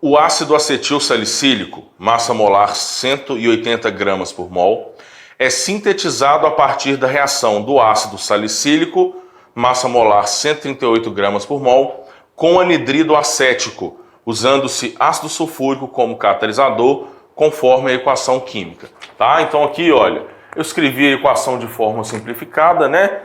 o ácido acetil salicílico, massa molar 180 gramas por mol, é sintetizado a partir da reação do ácido salicílico, massa molar 138 gramas por mol, com anidrido acético, usando-se ácido sulfúrico como catalisador, conforme a equação química. Tá? Então aqui, olha, eu escrevi a equação de forma simplificada, né?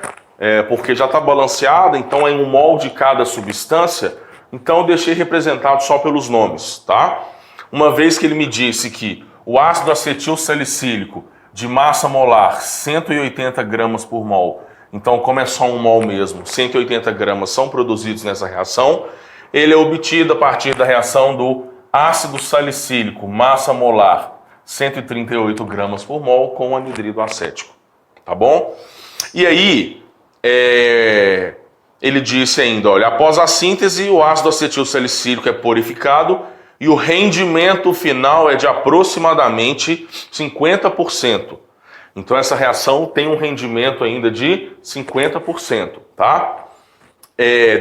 Porque já está balanceada, então é 1 mol de cada substância, então eu deixei representado só pelos nomes, tá? Uma vez que ele me disse que o ácido acetil salicílico de massa molar 180 gramas por mol, então como é só 1 mol mesmo, 180 gramas são produzidos nessa reação, ele é obtido a partir da reação do ácido salicílico, massa molar 138 gramas por mol com anidrido acético, tá bom? E aí, ele disse ainda, olha, após a síntese, o ácido acetil salicílico é purificado e o rendimento final é de aproximadamente 50%. Então essa reação tem um rendimento ainda de 50%, tá?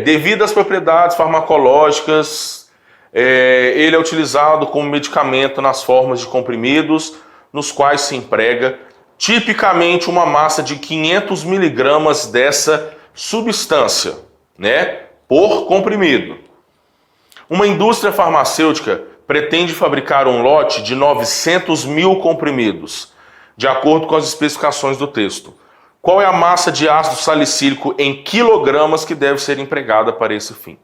Devido às propriedades farmacológicas, ele é utilizado como medicamento nas formas de comprimidos, nos quais se emprega tipicamente uma massa de 500 miligramas dessa substância, né, por comprimido. Uma indústria farmacêutica pretende fabricar um lote de 900 mil comprimidos, de acordo com as especificações do texto. Qual é a massa de ácido salicílico em quilogramas que deve ser empregada para esse fim?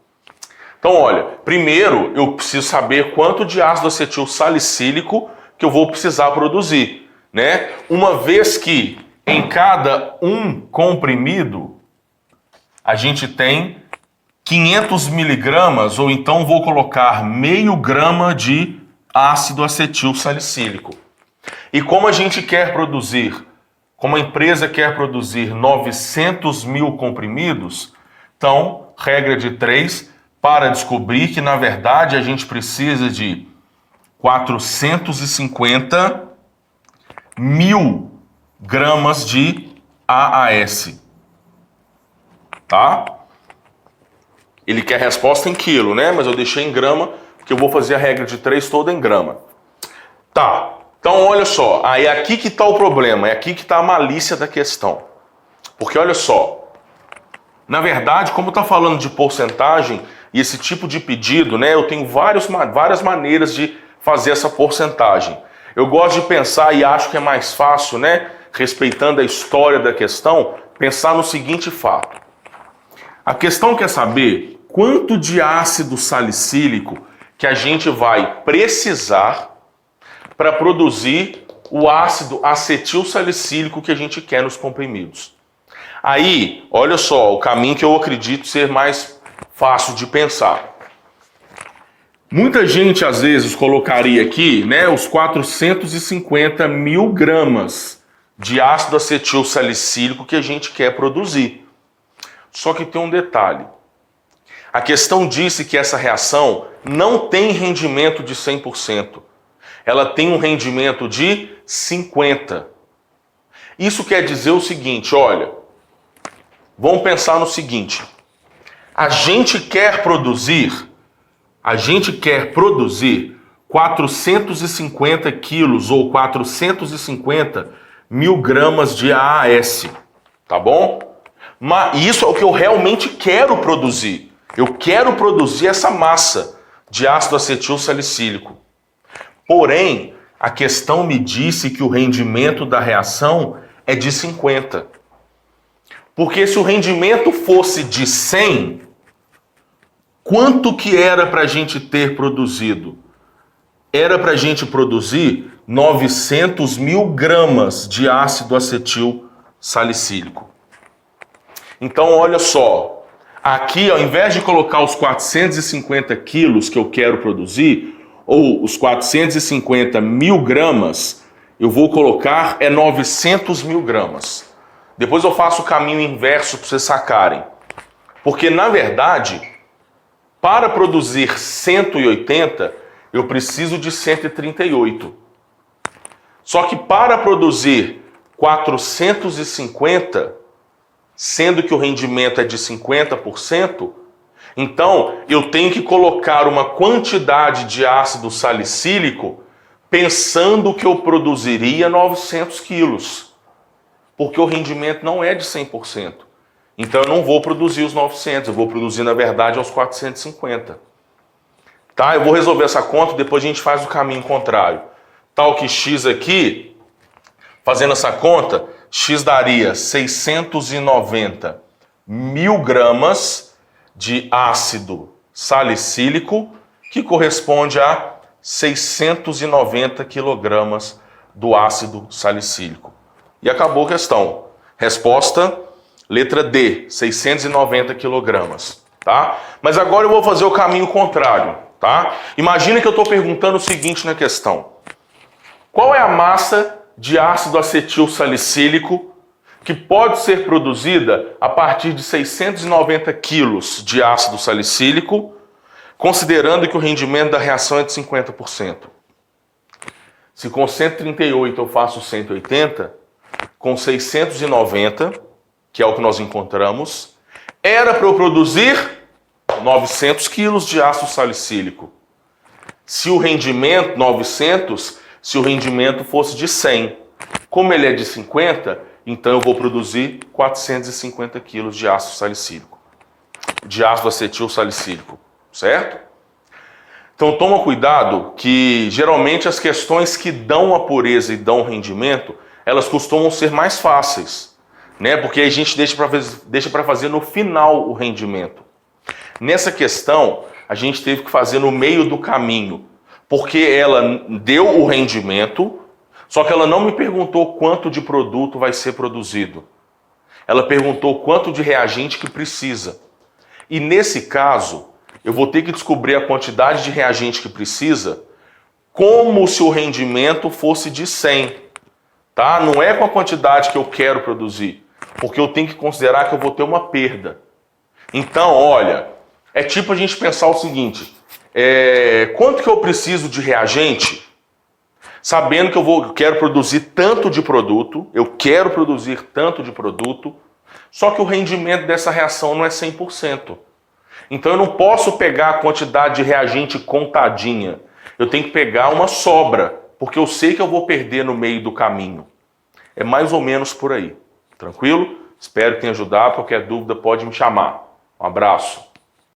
Então, olha, primeiro eu preciso saber quanto de ácido acetil salicílico que eu vou precisar produzir, né? Uma vez que em cada um comprimido a gente tem 500 miligramas, ou então vou colocar meio grama de ácido acetil salicílico. E como a gente quer produzir, como a empresa quer produzir 900 mil comprimidos, então, regra de 3, para descobrir que na verdade a gente precisa de 450 mil gramas de AAS. Tá? Ele quer resposta em quilo, né? Mas eu deixei em grama, porque eu vou fazer a regra de 3 toda em grama. Tá, então olha só, aí é aqui que está o problema, é aqui que está a malícia da questão. Porque olha só, na verdade, como está falando de porcentagem e esse tipo de pedido, né? Eu tenho várias maneiras de fazer essa porcentagem. Eu gosto de pensar e acho que é mais fácil, né? Respeitando a história da questão, pensar no seguinte fato. A questão quer saber quanto de ácido salicílico que a gente vai precisar para produzir o ácido acetil salicílico que a gente quer nos comprimidos. Aí, olha só, o caminho que eu acredito ser mais fácil de pensar. Muita gente às vezes colocaria aqui, né, os 450 mil gramas de ácido acetil salicílico que a gente quer produzir. Só que tem um detalhe. A questão disse que essa reação não tem rendimento de 100%. Ela tem um rendimento de 50%. Isso quer dizer o seguinte, olha, vamos pensar no seguinte. A gente quer produzir 450 quilos ou 450 mil gramas de AAS, tá bom? Mas isso é o que eu realmente quero produzir. Eu quero produzir essa massa de ácido acetil salicílico. Porém, a questão me disse que o rendimento da reação é de 50. Porque se o rendimento fosse de 100, quanto que era para a gente ter produzido? Era para a gente produzir 900 mil gramas de ácido acetil salicílico. Então, olha só, aqui ao invés de colocar os 450 quilos que eu quero produzir, ou os 450 mil gramas, eu vou colocar 900 mil gramas. Depois eu faço o caminho inverso para vocês sacarem. Porque, na verdade, para produzir 180, eu preciso de 138. Só que para produzir 450, sendo que o rendimento é de 50%, Então, eu tenho que colocar uma quantidade de ácido salicílico pensando que eu produziria 900 quilos, porque o rendimento não é de 100%. Então, eu não vou produzir os 900, eu vou produzir, na verdade, aos 450. Tá? Eu vou resolver essa conta, depois a gente faz o caminho contrário. Tal que X aqui, fazendo essa conta, X daria 690 mil gramas de ácido salicílico, que corresponde a 690 quilogramas do ácido salicílico. E acabou a questão. Resposta, letra D, 690 quilogramas. Tá? Mas agora eu vou fazer o caminho contrário. Tá? Imagina que eu estou perguntando o seguinte na questão. Qual é a massa de ácido acetil salicílico que pode ser produzida a partir de 690 quilos de ácido salicílico, considerando que o rendimento da reação é de 50%? Se com 138 eu faço 180, com 690, que é o que nós encontramos, era para eu produzir 900 quilos de ácido salicílico. Se o rendimento, 900, se o rendimento fosse de 100. Como ele é de 50, então eu vou produzir 450 quilos de ácido salicílico. De ácido acetil salicílico, certo? Então toma cuidado que geralmente as questões que dão a pureza e dão rendimento, elas costumam ser mais fáceis, né? Porque a gente deixa para fazer no final o rendimento. Nessa questão, a gente teve que fazer no meio do caminho, porque ela deu o rendimento, só que ela não me perguntou quanto de produto vai ser produzido. Ela perguntou quanto de reagente que precisa. E nesse caso, eu vou ter que descobrir a quantidade de reagente que precisa como se o rendimento fosse de 100. Tá? Não é com a quantidade que eu quero produzir, porque eu tenho que considerar que eu vou ter uma perda. Então, olha, é tipo a gente pensar o seguinte, quanto que eu preciso de reagente, sabendo que eu quero produzir tanto de produto, só que o rendimento dessa reação não é 100%. Então eu não posso pegar a quantidade de reagente contadinha, eu tenho que pegar uma sobra, porque eu sei que eu vou perder no meio do caminho. É mais ou menos por aí. Tranquilo? Espero que tenha ajudado. Qualquer dúvida pode me chamar. Um abraço.